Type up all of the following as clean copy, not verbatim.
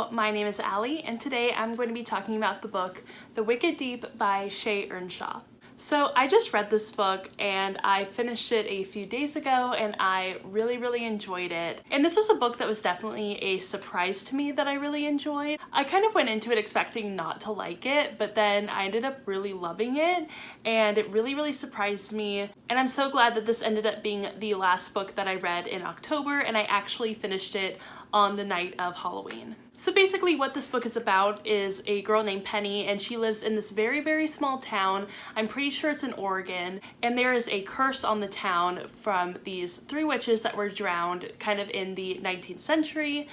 Hello, my name is Allie, and today I'm going to be talking about the book The Wicked Deep by Shea Ernshaw. So I just read this book and I finished it a few days ago and I really enjoyed it. And this was a book that was definitely a surprise to me that I really enjoyed. I kind of went into it expecting not to like it, but then I ended up really loving it and it really surprised me. And I'm so glad that this ended up being the last book that I read in October, and I actually finished it on the night of Halloween. So basically what this book is about is a girl named Penny, and she lives in this very small town. I'm pretty sure it's in Oregon, and there is a curse on the town from these three witches that were drowned kind of in the 19th century.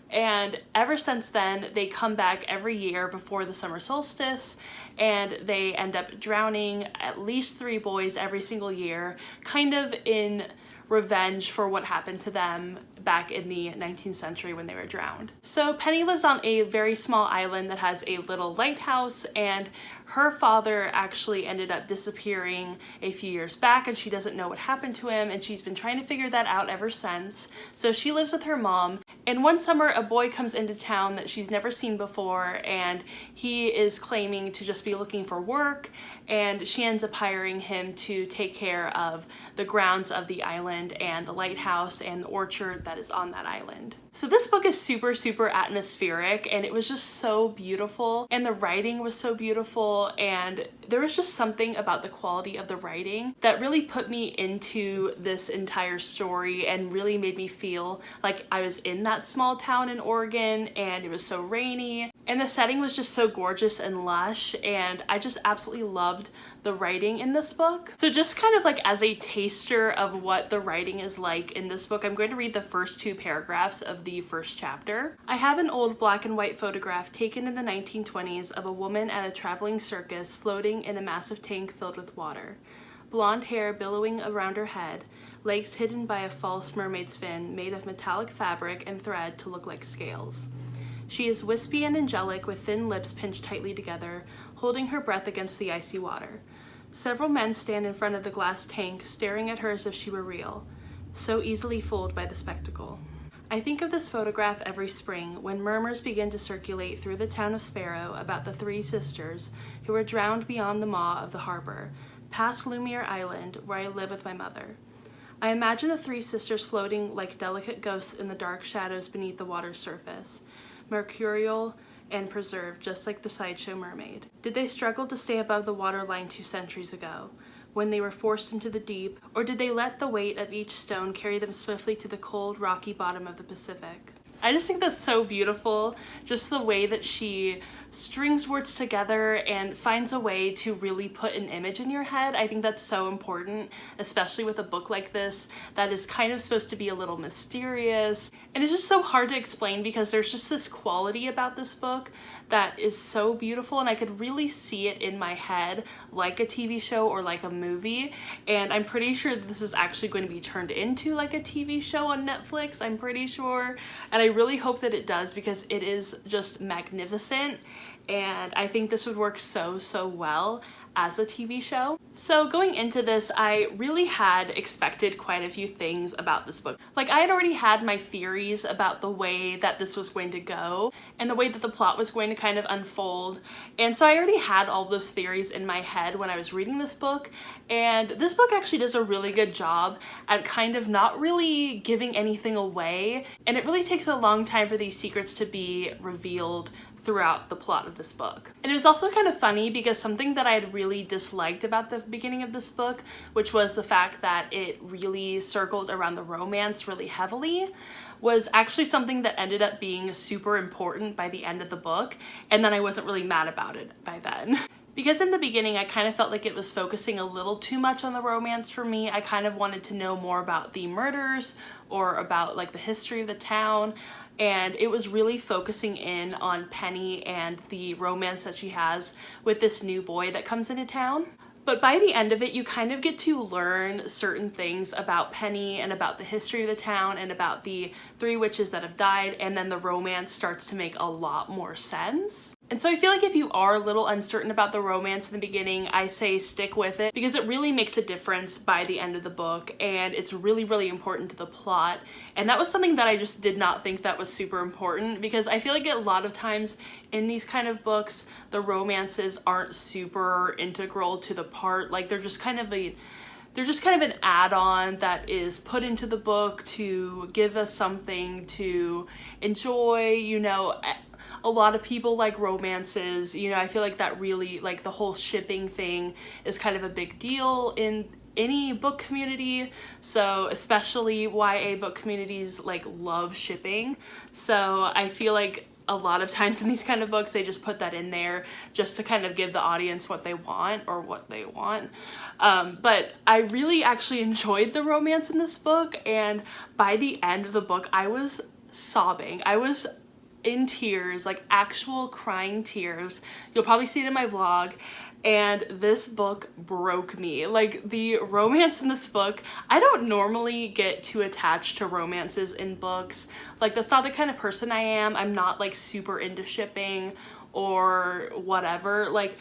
And ever since then, they come back every year before the summer solstice, and they end up drowning at least 3 boys every single year, kind of in revenge for what happened to them back in the 19th century when they were drowned. So Penny lives on a very small island that has a little lighthouse, and her father actually ended up disappearing a few years back, and she doesn't know what happened to him, and she's been trying to figure that out ever since. So she lives with her mom, and one summer a boy comes into town that she's never seen before, and he is claiming to just be looking for work, and she ends up hiring him to take care of the grounds of the island and the lighthouse and the orchard that is on that island. So this book is super atmospheric, and it was just so beautiful, and the writing was so beautiful, and there was just something about the quality of the writing that really put me into this entire story and really made me feel like I was in that small town in Oregon, and it was so rainy, and the setting was just so gorgeous and lush, and I just absolutely loved the writing in this book. So just kind of like as a taster of what the writing is like in this book, I'm going to read the first 2 paragraphs of the first chapter. I have an old black and white photograph taken in the 1920s of a woman at a traveling circus floating in a massive tank filled with water. Blonde hair billowing around her head, legs hidden by a false mermaid's fin made of metallic fabric and thread to look like scales. She is wispy and angelic with thin lips pinched tightly together, holding her breath against the icy water. Several men stand in front of the glass tank, staring at her as if she were real, so easily fooled by the spectacle. I think of this photograph every spring when murmurs begin to circulate through the town of Sparrow about the 3 sisters who were drowned beyond the maw of the harbor, past Lumiere Island, where I live with my mother. I imagine the 3 sisters floating like delicate ghosts in the dark shadows beneath the water's surface, mercurial and preserved just like the sideshow mermaid. Did they struggle to stay above the waterline 2 centuries ago, when they were forced into the deep, or did they let the weight of each stone carry them swiftly to the cold, rocky bottom of the Pacific? I just think that's so beautiful, just the way that she strings words together and finds a way to really put an image in your head. I think that's so important, especially with a book like this that is kind of supposed to be a little mysterious. And it's just so hard to explain because there's just this quality about this book that is so beautiful, and I could really see it in my head like a TV show or like a movie. And I'm pretty sure that this is actually going to be turned into like a TV show on Netflix, I'm pretty sure. And I really hope that it does because it is just magnificent. And I think this would work so well as a TV show. So going into this, I really had expected quite a few things about this book. Like, I had already had my theories about the way that this was going to go and the way that the plot was going to kind of unfold. And so I already had all those theories in my head when I was reading this book. And this book actually does a really good job at kind of not really giving anything away. And it really takes a long time for these secrets to be revealed throughout the plot of this book. And it was also kind of funny because something that I had really disliked about the beginning of this book, which was the fact that it really circled around the romance really heavily, was actually something that ended up being super important by the end of the book, and then I wasn't really mad about it by then. Because in the beginning, I kind of felt like it was focusing a little too much on the romance for me. I kind of wanted to know more about the murders or about like the history of the town. And it was really focusing in on Penny and the romance that she has with this new boy that comes into town. But by the end of it, you kind of get to learn certain things about Penny and about the history of the town and about the 3 witches that have died, and then the romance starts to make a lot more sense. And so I feel like if you are a little uncertain about the romance in the beginning, I say stick with it because it really makes a difference by the end of the book, and it's really, really important to the plot. And that was something that I just did not think that was super important, because I feel like a lot of times in these kind of books, the romances aren't super integral to the part. Like they're just kind of an add-on that is put into the book to give us something to enjoy, you know. A lot of people like romances, you know, I feel like that really, like the whole shipping thing is kind of a big deal in any book community. So especially YA book communities like love shipping. So I feel like a lot of times in these kind of books, they just put that in there just to kind of give the audience what they want. But I really actually enjoyed the romance in this book, and by the end of the book, I was sobbing. I was in tears, like actual crying tears. You'll probably see it in my vlog. And this book broke me. Like the romance in this book, I don't normally get too attached to romances in books. Like that's not the kind of person I am. I'm not like super into shipping or whatever. Like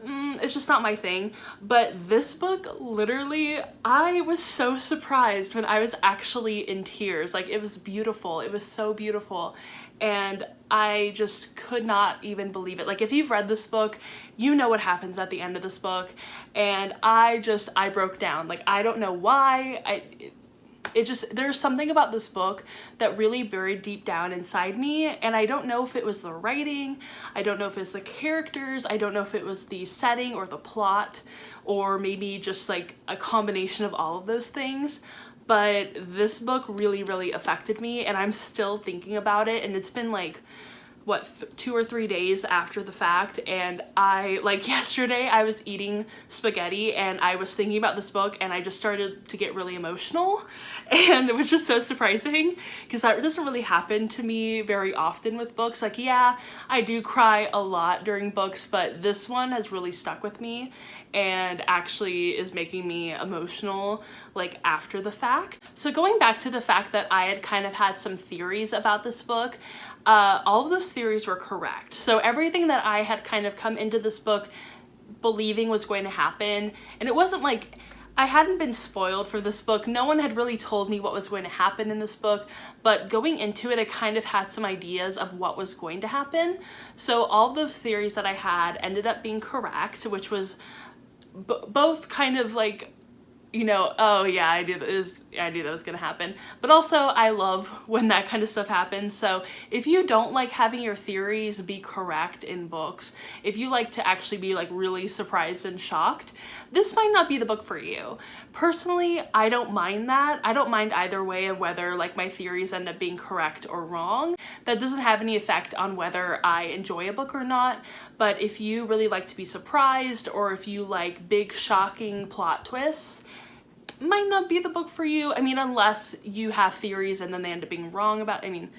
it's just not my thing. But this book, literally, I was so surprised when I was actually in tears. Like it was beautiful. It was so beautiful. And I just could not even believe it. Like if you've read this book, you know what happens at the end of this book. And I broke down. Like I don't know why. There's something about this book that really buried deep down inside me, and I don't know if it was the writing, I don't know if it was the characters, I don't know if it was the setting or the plot, or maybe just like a combination of all of those things, but this book really, really affected me, and I'm still thinking about it, and it's been like, what, 2 or 3 days after the fact, and like yesterday I was eating spaghetti and I was thinking about this book and I just started to get really emotional, and it was just so surprising because that doesn't really happen to me very often with books. Like yeah, I do cry a lot during books, but this one has really stuck with me and actually is making me emotional like after the fact. So going back to the fact that I had kind of had some theories about this book, all of those theories were correct. So everything that I had kind of come into this book believing was going to happen, and it wasn't like I hadn't been spoiled for this book. No one had really told me what was going to happen in this book, but going into it, I kind of had some ideas of what was going to happen. So all those theories that I had ended up being correct, which was both kind of like, you know, oh yeah, I knew that was gonna happen. But also I love when that kind of stuff happens. So if you don't like having your theories be correct in books, if you like to actually be like really surprised and shocked, this might not be the book for you. Personally, I don't mind that. I don't mind either way of whether like my theories end up being correct or wrong. That doesn't have any effect on whether I enjoy a book or not. But if you really like to be surprised, or if you like big shocking plot twists, might not be the book for you. I mean, unless you have theories and then they end up being wrong about, I mean,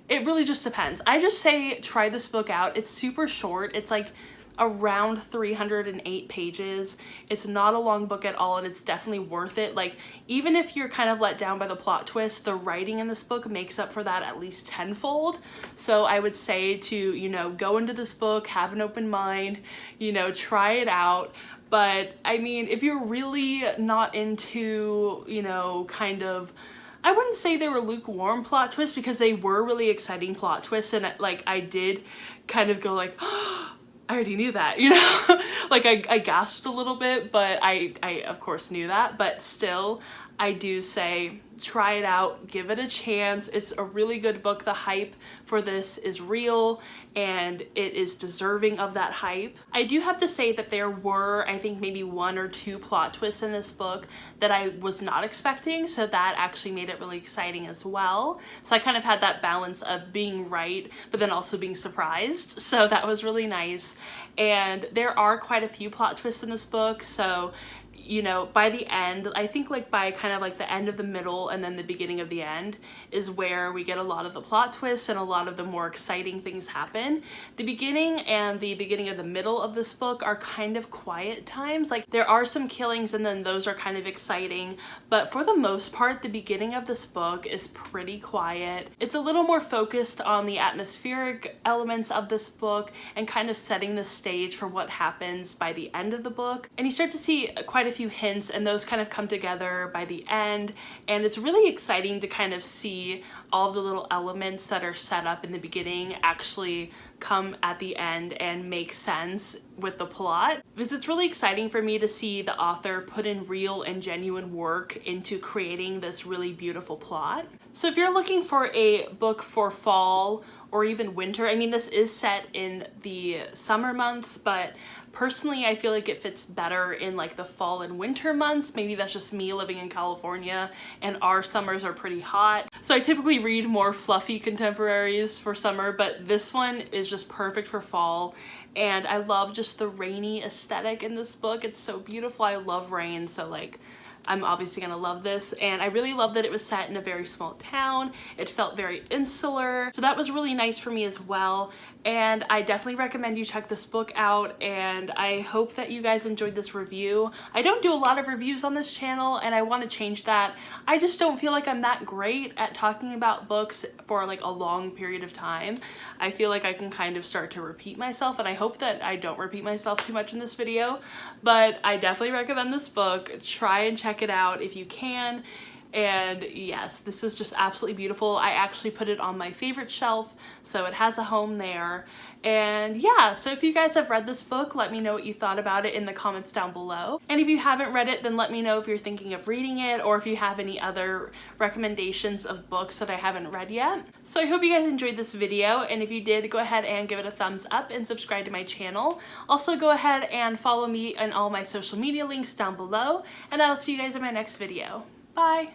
it really just depends. I just say try this book out. It's super short. It's like around 308 pages. It's not a long book at all, and it's definitely worth it. Like, even if you're kind of let down by the plot twist, the writing in this book makes up for that at least tenfold. So I would say to, you know, go into this book, have an open mind, you know, try it out. But I mean, if you're really not into, you know, kind of, I wouldn't say they were lukewarm plot twists, because they were really exciting plot twists, and like I did kind of go like, oh, I already knew that, you know? Like I gasped a little bit, but I of course knew that, but still I do say try it out, give it a chance. It's a really good book. The hype for this is real, and it is deserving of that hype. I do have to say that there were, I think, maybe 1 or 2 plot twists in this book that I was not expecting, so that actually made it really exciting as well. So I kind of had that balance of being right, but then also being surprised, so that was really nice. And there are quite a few plot twists in this book, so you know, by the end, I think like by kind of like the end of the middle and then the beginning of the end is where we get a lot of the plot twists and a lot of the more exciting things happen. The beginning and the beginning of the middle of this book are kind of quiet times. Like there are some killings and then those are kind of exciting, but for the most part, the beginning of this book is pretty quiet. It's a little more focused on the atmospheric elements of this book and kind of setting the stage for what happens by the end of the book. And you start to see quite a few hints and those kind of come together by the end, and it's really exciting to kind of see all the little elements that are set up in the beginning actually come at the end and make sense with the plot, because it's really exciting for me to see the author put in real and genuine work into creating this really beautiful plot. So if you're looking for a book for fall or even winter, I mean, this is set in the summer months, but personally I feel like it fits better in like the fall and winter months. Maybe that's just me living in California and our summers are pretty hot. So I typically read more fluffy contemporaries for summer, but this one is just perfect for fall. And I love just the rainy aesthetic in this book. It's so beautiful. I love rain, so like I'm obviously gonna love this. And I really love that it was set in a very small town. It felt very insular, so that was really nice for me as well. And I definitely recommend you check this book out, and I hope that you guys enjoyed this review. I don't do a lot of reviews on this channel and I want to change that. I just don't feel like I'm that great at talking about books for like a long period of time. I feel like I can kind of start to repeat myself, and I hope that I don't repeat myself too much in this video, but I definitely recommend this book. Try and check it out if you can. And yes, this is just absolutely beautiful. I actually put it on my favorite shelf, so it has a home there. And yeah, so if you guys have read this book, let me know what you thought about it in the comments down below. And if you haven't read it, then let me know if you're thinking of reading it, or if you have any other recommendations of books that I haven't read yet. So I hope you guys enjoyed this video, and if you did, go ahead and give it a thumbs up and subscribe to my channel. Also go ahead and follow me and all my social media links down below, and I'll see you guys in my next video. Bye!